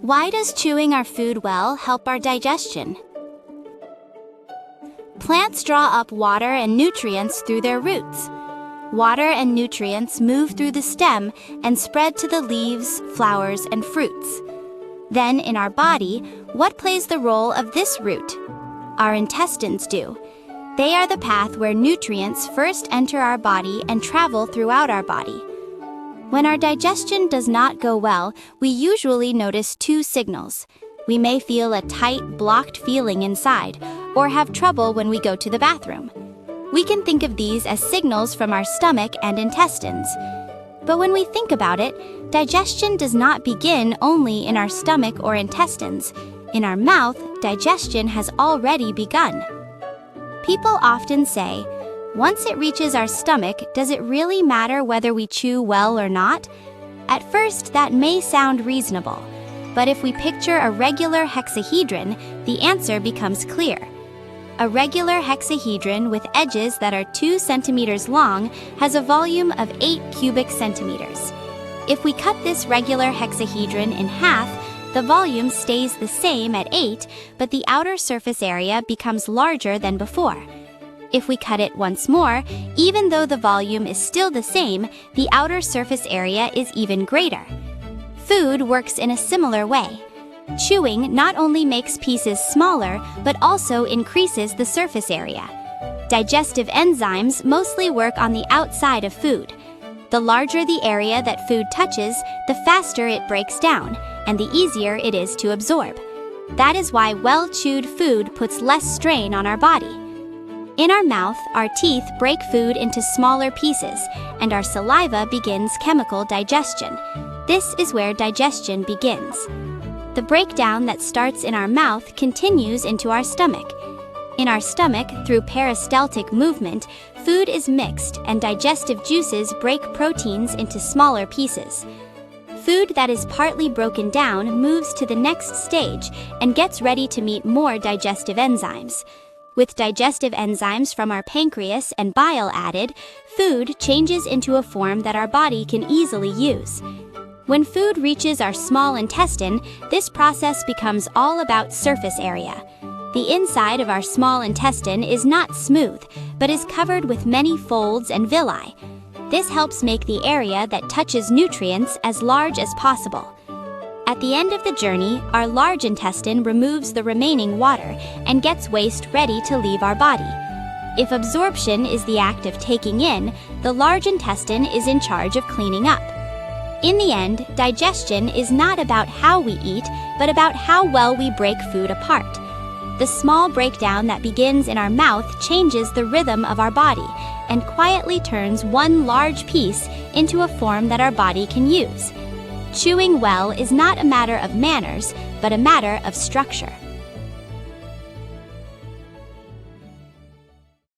Why does chewing our food well help our digestion? Plants draw up water and nutrients through their roots. Water and nutrients move through the stem and spread to the leaves, flowers, and fruits. Then, in our body, what plays the role of this route? Our intestines do. They are the path where nutrients first enter our body and travel throughout our body. When our digestion does not go well, we usually notice two signals. We may feel a tight, blocked feeling inside, or have trouble when we go to the bathroom. We can think of these as signals from our stomach and intestines. But when we think about it, digestion does not begin only in our stomach or intestines. In our mouth, digestion has already begun. People often say, once it reaches our stomach, does it really matter whether we chew well or not? At first, that may sound reasonable. But if we picture a regular hexahedron, the answer becomes clear. A regular hexahedron with edges that are 2 centimeters long has a volume of 8 cubic centimeters. If we cut this regular hexahedron in half, the volume stays the same at 8, but the outer surface area becomes larger than before. If we cut it once more, even though the volume is still the same, the outer surface area is even greater. Food works in a similar way. Chewing not only makes pieces smaller, but also increases the surface area. Digestive enzymes mostly work on the outside of food. The larger the area that food touches, the faster it breaks down, and the easier it is to absorb. That is why well-chewed food puts less strain on our body. In our mouth, our teeth break food into smaller pieces, and our saliva begins chemical digestion. This is where digestion begins. The breakdown that starts in our mouth continues into our stomach. In our stomach, through peristaltic movement, food is mixed and digestive juices break proteins into smaller pieces. Food that is partly broken down moves to the next stage and gets ready to meet more digestive enzymes. With digestive enzymes from our pancreas and bile added, food changes into a form that our body can easily use. When food reaches our small intestine, this process becomes all about surface area. The inside of our small intestine is not smooth, but is covered with many folds and villi. This helps make the area that touches nutrients as large as possible. At the end of the journey, our large intestine removes the remaining water and gets waste ready to leave our body. If absorption is the act of taking in, the large intestine is in charge of cleaning up. In the end, digestion is not about how we eat, but about how well we break food apart. The small breakdown that begins in our mouth changes the rhythm of our body and quietly turns one large piece into a form that our body can use. Chewing well is not a matter of manners, but a matter of structure.